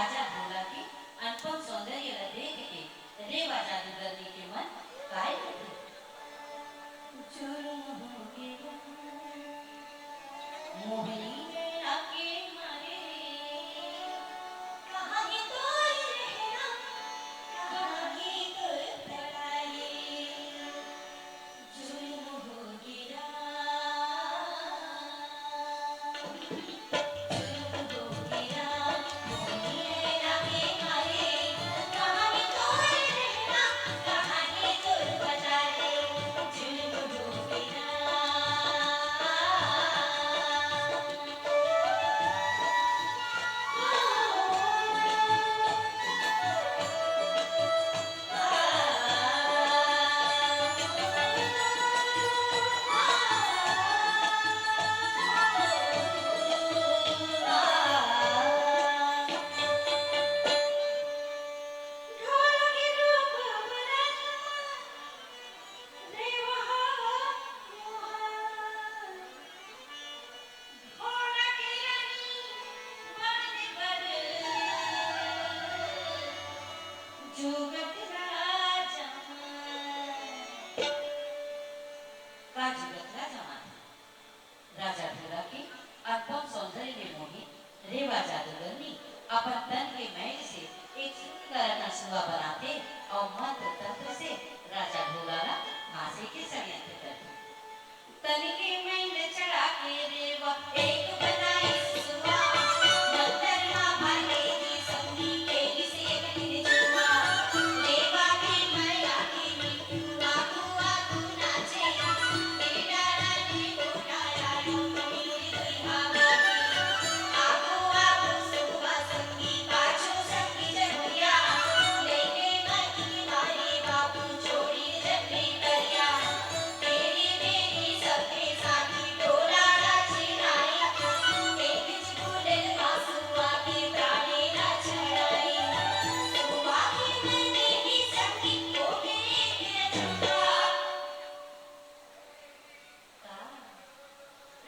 राजा भोला के अनुपम सौंदर्य देख के रेवा जादूगरनी के मन काय उठे। जुर्म हो गया मोहिनी में आके मारे, कहाँ ही तो रहना, कहाँ ही तो पराए। जुर्म हो गया, जुर्म हो गया मोहिनी में आके मारे, कहाँ ही तो रहना, कहाँ ही तो पराए। जुर्म हो गया। जुगत राजा का जुगत राजा राजा भोला के अनुपम सौंदर्य में मोहित रेवा जादूगरनी अपन तन के मैल से एक सुंदर नसुआ बनाते और मंत्र तंत्र से राजा भोला ना फांसी के षड्यंत्र करते। तन के मैल चढ़ा के रेवा एक बनाई सुआ, मंत्र ना भाले की संगी के इसे एक दिन जुआ। रेवा की मैया की आगू आगू नाचे, तेरा रानी उठाया लूटी हुई हवा की। आगू आगू सुबह संगी पाछू संगी जमुरिया, लेके मनी मारी बाबू छोड़ी जबरी दरिया। तेरी मेरी सबके साथी डोला नाची नाई, एक झूले मासुआ की प्राणी न छड़ाई। सुबह की मैंने ही संगी को मेरे अजूबा का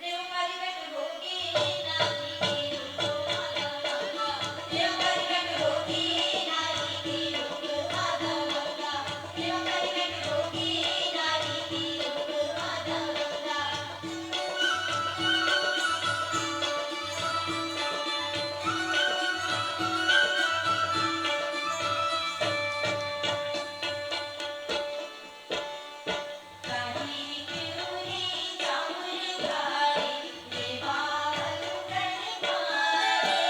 रेव मारी बैठ होगी नारी की रूप मादा मंगा। रेव मारी बैठ होगी नारी की रूप मादा मंगा। रेव मारी बैठ होगी नारी की रूप मादा मंगा। काली पिउरी चाउर भाई, रेवा वंदन मारे।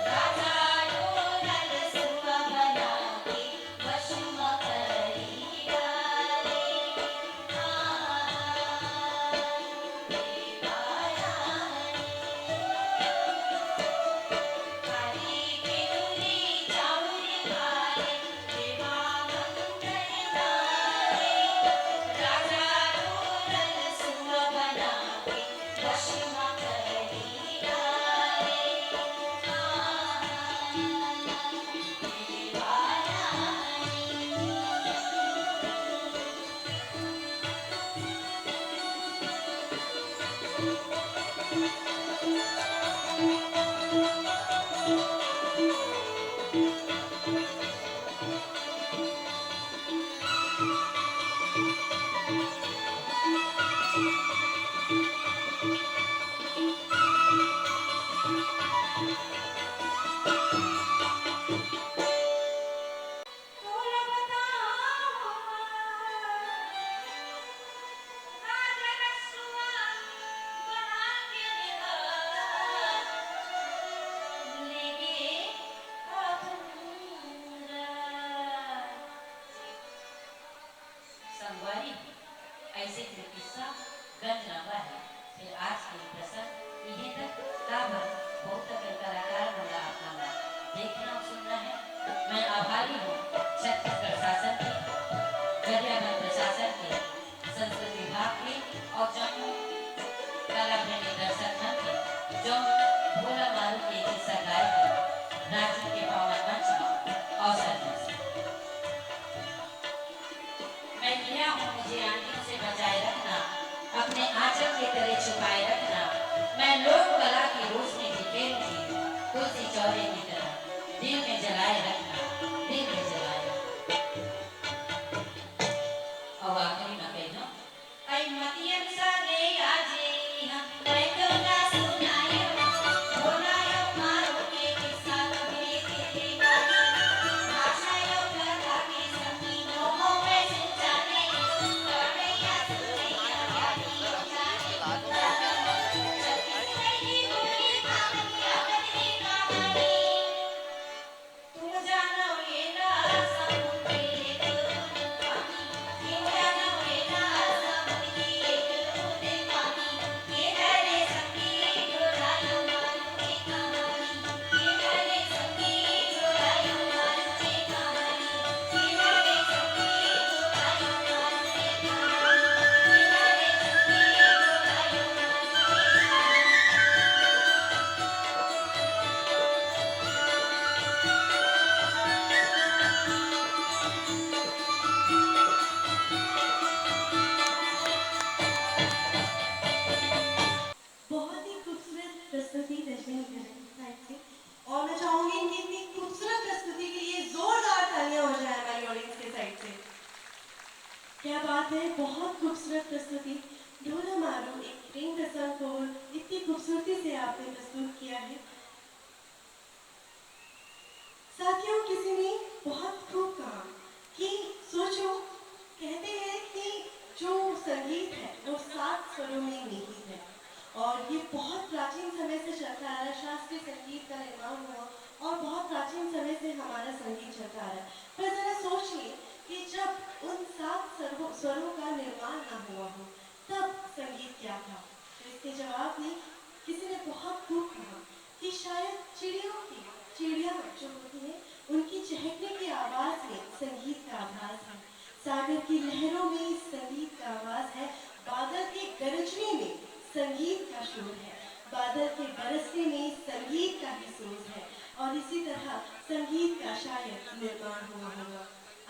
राजा ढोरल सुआ बना के वशम करी डाले। रेवा रानी काली पिउरी चाउर भाई, रेवा वंदन मारे। राजा ढोरल सुआ बना के वशम करी डाले। रेवा रानी तोला बताओ राजा रसुआ बना के लेगे अपना। संगवारी ऐसे जो किस्सा गंज लंबा है, फिर आज के प्रसंग इन्हें तक काबर बहुत तक कलाकार बोला अपना देखना और सुनना है। मैं आभारी हूँ छत्तीसगढ़ शासन के, गरियाबंद प्रशासन के, संस्कृति विभाग के और जम्मू कला प्रेमी दर्शक मंच के, जो भोला मारू के किस्सा गाय के राज्य के पावन मंच में अवसर दें। मैं किया हूँ मुझे आंधियों से बचाए रखना, अपने आंचल के तले छुपाए रखना। मैं लोक कला की रोशनी बिखेरूंगी तुलसी चौरे की तरह। जितेंद्र साइड से, और मैं चाहूंगी इनकी इतनी खूबसूरत प्रस्तुति के लिए जोरदार तालियां हो जाए हमारी ऑडियंस के साइड से। क्या बात है, बहुत खूबसूरत प्रस्तुति। ढोला मारू एक प्रेम प्रसंग को इतनी खूबसूरती से आपने प्रस्तुत किया है। साथियों, किसी ने बहुत खूब कहा कि सोचो, कहते हैं कि जो संगीत है वो 7 स्वरों में निहित है, और ये बहुत प्राचीन समय से चलता आ रहा है। शास्त्रीय संगीत का निर्माण हुआ और बहुत प्राचीन समय से हमारा संगीत चलता आ रहा है। पर जरा सोचिए कि जब उन 7 स्वरों का निर्माण ना हुआ हो तब संगीत क्या था। तो इसके जवाब में किसी ने बहुत खूब कहा कि शायद चिड़िया जो होती है उनकी चहकने की आवाज में संगीत का आभास है, सागर की लहरों में संगीत का आवाज है, बादल के गरजने में संगीत का शोर है, बादल के बरसने में संगीत का ही सोज है, और इसी तरह संगीत का शायद निर्माण हुआ होगा।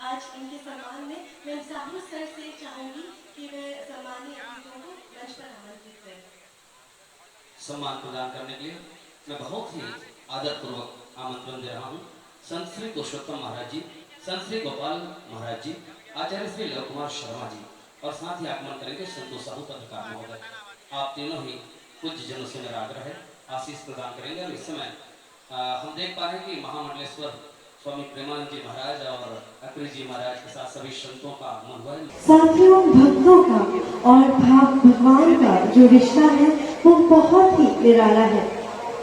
आज इनके सम्मान में मैं साहू सर से चाहूंगी कि वे सम्मानीय अतिथियों को मंच पर आमंत्रित करें। सम्मान प्रदान करने के लिए मैं बहुत ही आदरपूर्वक आमंत्रण दे रहा हूँ संत श्री पुरुषोत्तम महाराज जी, संत श्री गोपाल महाराज जी, आचार्य श्री लव कुमार शर्मा जी, और साथ ही आगमन करेंगे संतोष साहू पत्रकार महोदय। आप तीनों ही पूज्य जनों से मेरा आग्रह है, आशीष प्रदान करेंगे। और इस समय हम देख पा रहे हैं कि महामंडलेश्वर स्वामी प्रेमानंद जी महाराज और अक्री जी महाराज के साथ सभी संतों का आगमन हुआ है। साथियों, भक्तों का और भगवान का जो रिश्ता है वो बहुत ही निराला है।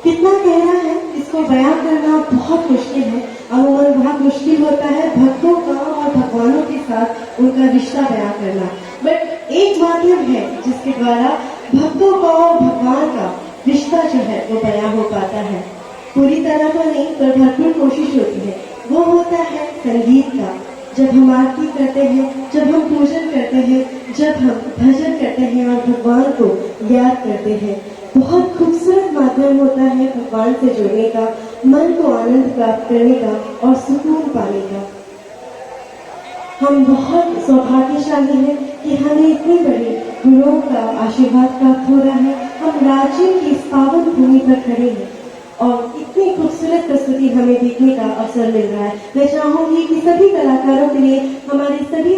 कितना गहरा है इसको बयान करना बहुत मुश्किल है। अमूमन बहुत मुश्किल होता है भक्तों का और भगवानों के साथ उनका रिश्ता बयान करना, बट एक माध्यम है जिसके द्वारा भक्तों का और भगवान का रिश्ता जो है वो बयान हो पाता है। पूरी तरह तो नहीं, पर भरपूर कोशिश होती है। वो होता है संगीत का। जब हम आरती करते हैं, जब हम पूजन करते हैं, जब हम भजन करते हैं और भगवान को याद करते हैं, बहुत खूबसूरत माध्यम होता है भगवान से जुड़ने का, मन को आनंद प्राप्त करने का और सुकून पाने का। हम बहुत सौभाग्यशाली हैं कि हमें इतनी बड़ी गुरुओं का आशीर्वाद प्राप्त हो रहा है। हम राज्य की इस पावन भूमि पर खड़े हैं और इतनी खूबसूरत प्रस्तुति हमें देखने का अवसर मिल रहा है। मैं चाहूंगी कि सभी कलाकारों के लिए हमारे सभी